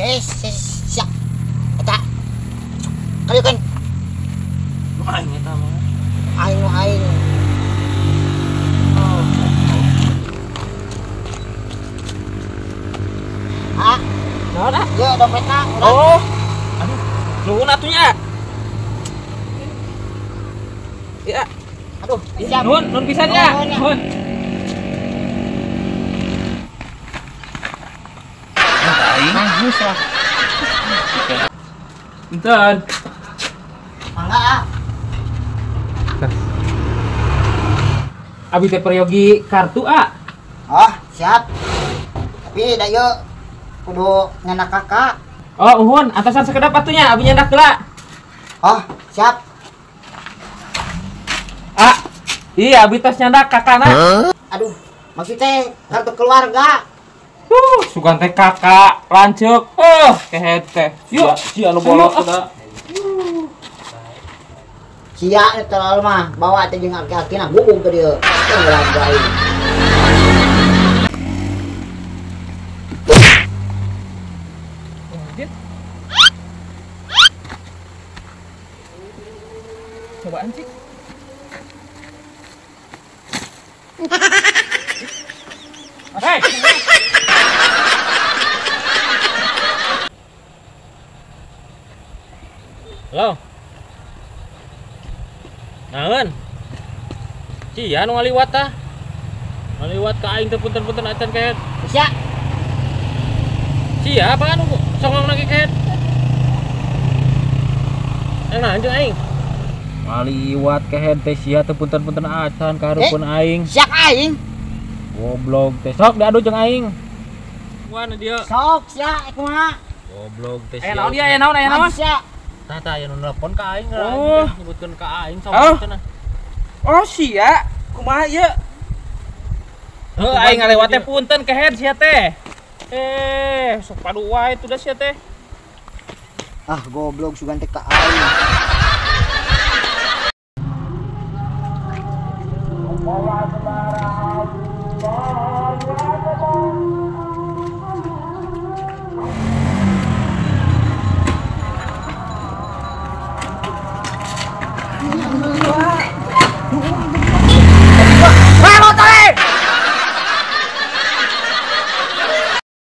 Siap. Eta. Kalian kan Aing eta mah. aing. Ah, Naon ah? ya dompetna. Oh. Aduh, nuhun atunya. Ya, Aduh, siap. nuhun pisan ya. Nuhun ya. Nuhun. Bagus lah. Punten. Mangga ah. Abi teh peryogi kartu ah. Oh, siap. Tapi da yeu kudu nyandak kakak. Oh, uhun, atasan sekedap atunya, abi nyandak heula. Oh, siap. Ah. Iya, abi tos nyandak kakana. Aduh, maksudnya kartu keluarga. Sugan teh kakak lanceuk. Kehet teh. Yuk, sia nu bolot udah. Sia terlalu mah bawa teh jeung aki-akina gugum ke dieu. Ngelagain. Cobaan sih. Hei. Halo. Naon? Cia nu ngaliwat tah. Ngaliwat ka aing teh punten-punten acan kehet. Sia. Cia apa anu songong lagi kehet? Nah, anjing aing. Ngaliwat kehet teh sia teh punten-punten acan ka hareupeun aing. Siap aing. Goblok teh sok diadu jeung aing. Kuana dia. Sok sia kumaha? Goblok teh Aya sia. naon dia, aya naon, aya naon? Sia. Tah aya nu nelpon ka aing Oh. nyebutkeun ka aing Oh. sok cenah. Oh sia, kumaha ieu? Heuh aing ngalewat teh punten kehet sia teh. Sok padu wae tuh dah sia teh. Ah, goblok sugan teh ka aing.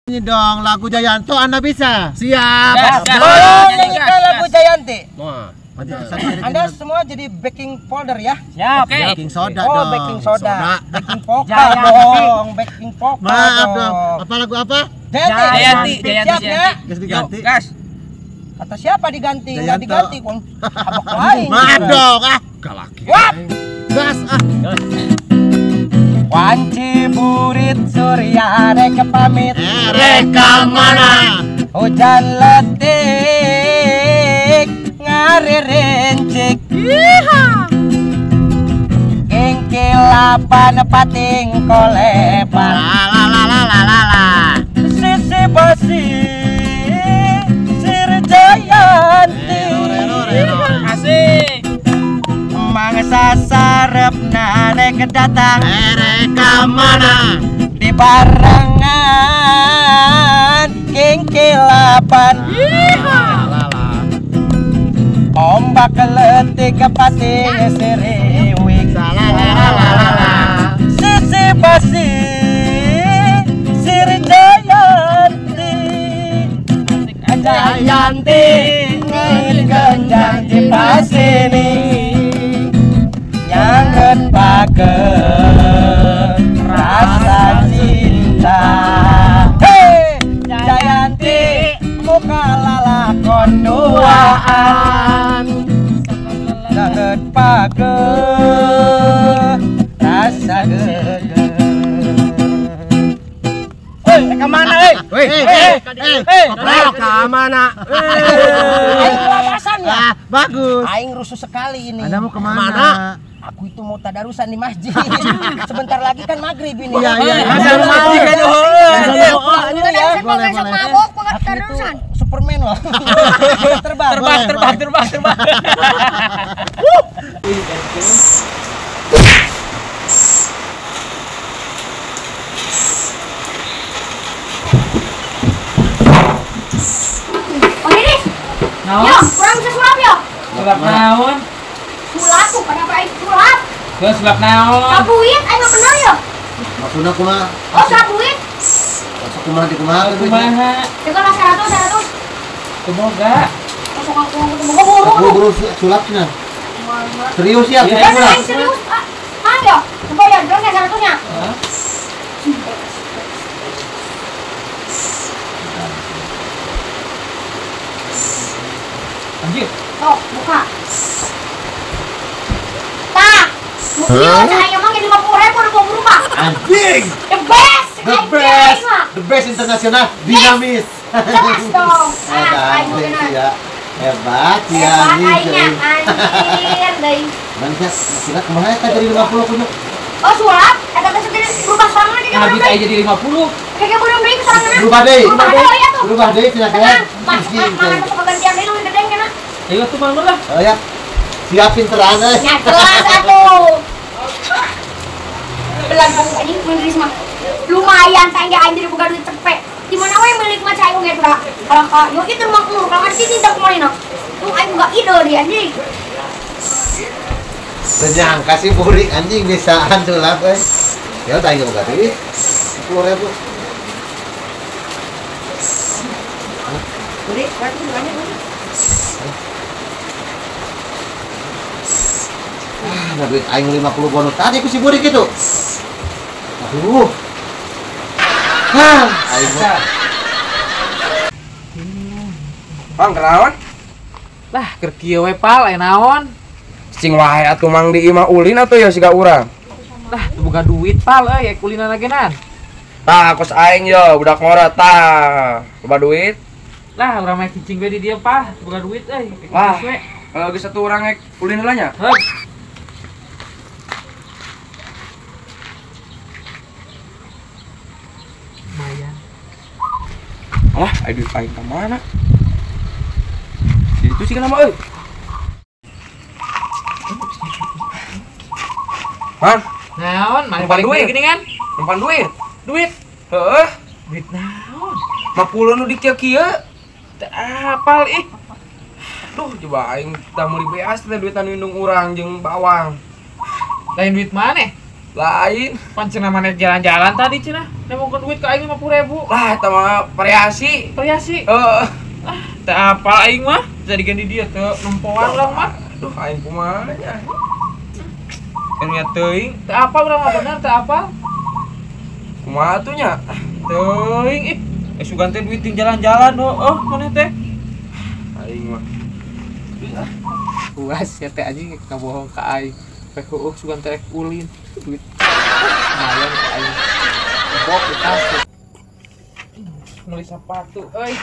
Ini dong lagu Jayanto Anda bisa. Siap. Tolong nyanyikan lagu Jayanti. Wah, Anda semua jadi baking powder ya. Siap. baking soda Oh, dong. baking soda. Baking poka Jayanti. dong. Baking poka Maaf dong. Apa lagu apa? Jayanti. Jayanti, Siap ya. Gas diganti. Gas. Kata siapa diganti? Enggak Jayanto. diganti, Bang. Abak lain. Maaf dong. Ah, galaki. Wap. Gas ah. Wanci burit surya rek pamit. Reka mana? Hujan letik ngarirencik. Kengkilapan pating kolepan. La. Sisi basi Sir Jayanti. Asik. Mangsa sarepna rek datang Reka mana? di barangan kengkilapan. Ombak letik pating siriwik. Sisi basi Sir Jayanti. Jayanti ngegenjang di pasini nyanget pager rasa cinta. Hei Jayanti muka lalakon duaan nyanget pager rasa geger. Kemana Kopral ke mana? Aing kelabasan ya. Bagus. Aing rusuh sekali ini. Anda mau kemana? Aku itu mau tadarusan di masjid. Sebentar lagi kan maghrib ini. Iya. Asal mati kan Boleh. Aku itu Superman loh. Terbang. Terbang. naon? kurang bisa sulap ya. Sulap naon? Sulap tuh, kenapa aing sulap? Geus sulap naon? Sabuit, aing mah bener ya. Maksudna kumaha? Oh, sabuit. Masuk kumaha di kumaha? Kumaha? Dengan 100. Kumoga. Masuk aku buru. Buru sulapna. Serius ya? Iya, Jangan aing serius. Ah, ya. Coba ya, jelas ya 100-nya. Hah? Anjir. Tuh, buka. Tah. Mungkin saya emang jadi 50.000 udah mau berubah. Anjing! The best. The best! The best internasional dinamis. Jelas dong. Ah, aing mau Anjing bener. ya. Hebat ya Hebat anjing. aingnya, anjir deui. Manusia, sila kumaha eta jadi 50 kudu. Oh, sulap. Eta teh segede berubah sorangan jadi Habis orang aja jadi 50. Kayak belum deui ke sorangan. Berubah deui. Berubah deui ya tuh. Berubah deui cenah Tenang, kan. mangan tuh kegantian deui lebih gede kana. Ayo tuh mana lah. Oh ya. Siapin terang euy. Ya jelas atuh. Belantung anjing Inggris mah. Lumayan tangga aing jadi buka duit cepet. Di mana we milik mah cai ge tah. Kalau ka yo itu mah kulo, kalau di sini tak kemarin. Tuh aing enggak ide dia anjing. Senyangka sih burik anjing bisaan sulap euy. Ya tah ieu boga deui. 10.000. Udah, berarti banyak. Nah, duit aing 50 bonus tadi ku si burik itu. Aduh. Hah, aing mah. Bang, kenaon? Lah, keur kieu we pal aya naon? Cing wae atuh mang di imah ulin atuh ya siga urang. Lah, teu boga duit pal euy kulinan agenan. Tah, kos aing yo budak ngora tah. Loba duit. Lah, urang mah cicing we di dieu pal, boga duit euy. Wah. We. Kalau geus satu urang ngek ulin heula nya. Heuh. Lumayan. Alah, aya duit aing ka mana? Di itu sih nama euy. Man, Naon, mah Numpan balik duit. gini kan? numpan duit. Duit. Heeh, Duit naon? 50 nu di kieu-kieu. Teu apal ih. Duh, coba aing tah meuli beas teh duit anu indung urang jeung bawang. Lain duit maneh? Lain. Pan cenah maneh jalan-jalan tadi cenah. Nemongkeun duit ke aing 50.000. Lah, eta mah variasi. Variasi. Heeh. Teu apal aing mah. Jadi ganti dia teu nempoan urang mah. Duh, aing kumaha nya. Kan nya teuing, teu apal urang mah bener teu apal. Kumaha atuh nya? Teuing ih. Sugan teh duit ting jalan-jalan heueuh maneh teh. Aing mah. Puas ya teh anjing kabohong ka aing. Pek heueuh sugan teh ulin duit. Lumayan ka aing. Bok kita. Meuli sepatu euy.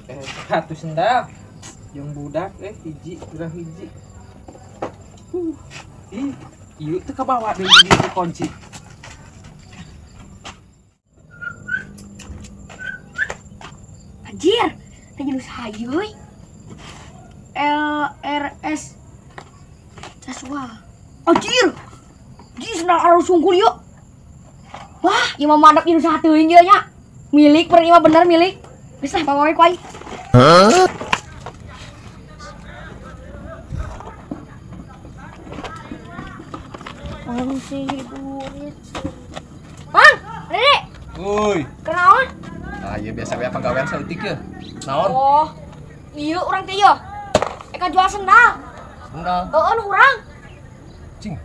Sepatu sendal. Yang budak hiji, urang hiji. Ih, ieu teh kabawa deui di kunci. Anjir, lagi nu saha euy. LRS Caswal. Anjir. Ji sendal arus sungkul yuk. Wah, ieu mah mandap ieu saha teuing ieu nya. Milik, per ieu mah bener milik. Geus lah pamawe ku aing. Bang, Dede, Uy. kenaon? Ah, ieu biasa we pagawean saeutik ye. Naon? Oh, iya orang teh ya. Eka jual sendal. Sendal. Heeh, nu urang. Cing.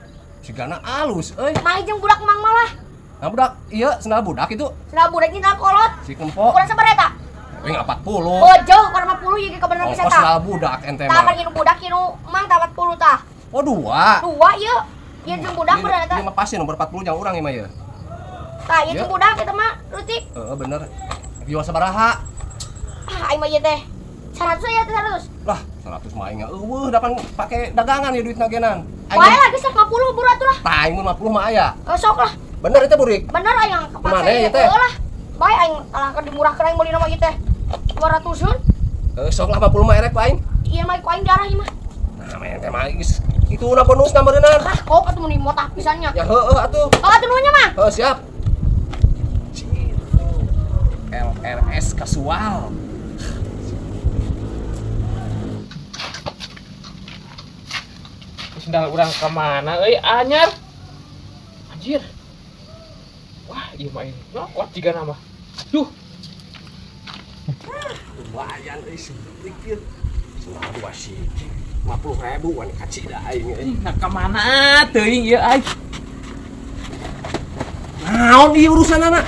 Sigana alus euy. Mah jeung budak mang malah. Nah, budak, iya sendal budak itu. Sendal budak ini sendal kolot. Si Kempo. Ukuran sabar eta? We 40. Bojo, ukuran 50 ieu ke bener Oh, pisan sendal tah. budak ente Tah mah. bagi nu budak ieu nu mang tah 40 tah. Oh, dua. Dua ieu. Ieu jeung budak bener eta. Ini mah pasti nomor 40 yang urang ieu mah ye. Tah ieu Iya. jeung budak eta mah leutik. Heeh, bener. Jual sabaraha? Ah, aing mah ieu teh 100 aya teh 100. Lah, 100 mah aing eueuh dapan pake dagangan ya duit nagenan. Wae lah geus 50 buru atuh lah. Tah aing mun 50 mah aya. Sok lah. Bener itu burik. Bener aya kepaksa. Kemana ya, teh? Heeh lah. Bae aing alahkeun dimurahkeun aing meuli mah ieu teh. 200-un. Sok lah 50 mah erek ku aing. Ieu mah ku aing darah ieu mah. Nah, men teh mah geus itu na bonus nambeureunan. Ah, kok atuh mun motah pisannya. Ya heueuh atuh. Oh, atuh nuhunnya mah. Oh, siap. LRS Casual. sendal urang ke mana anyar. Anjir. Wah, ieu mah ini. Kuat jiga nama. Duh. Lumayan seburik ieu. Cuma 2 siji. 50.000 wan kaci da aing euy. Nah, ka mana teuing ieu ai? Naon ieu urusanana?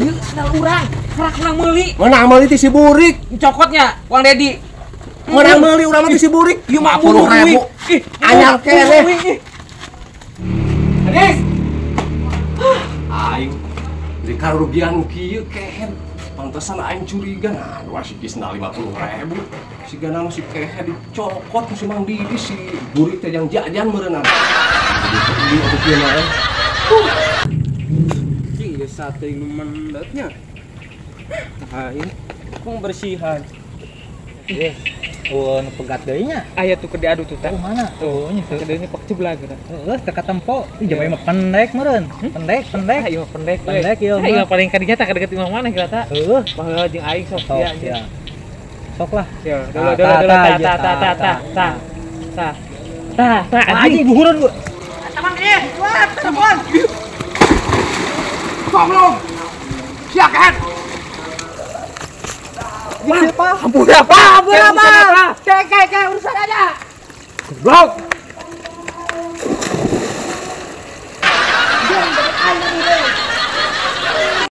Ieu sendal urang, kerak urang meuli. Menang meuli ti si burik. Cokotnya Wang Dedi. Menang meuli urang mah ti si burik. Ieu mah 50.000. Anyar keneh. Hadis. Aing di karugian kieu kehen. Pantesan aing curiga nah dua si kisna 50.000. Si gana masih kehe dicokot si Mang Didi si burik teh yang jajan meureunna. Di atuh kieu mah. Cing geus sate nu mendetnya. Aing kong bersihan. Nu pegat deui nya. Aya tuh ke diadu tuh teh. Mana? Oh, nya teu. Kedeungnya pak ceblag eta. Heeh, teu katempo. Ih, jamaah mah pendek meureun. Pendek. Ayo pendek. Pendek ieu. Ayo paling kadinya tak deket imah mana kira ta? Heeh. Baheula jeung aing sok Sok ya. ya. Sok lah. Ya, dulu ta anjing buhureun gua. Taman dia. Wah, telepon. Goblok. Siakan. Siapa? Ampun apa? Kayak urusan aja. Goblok.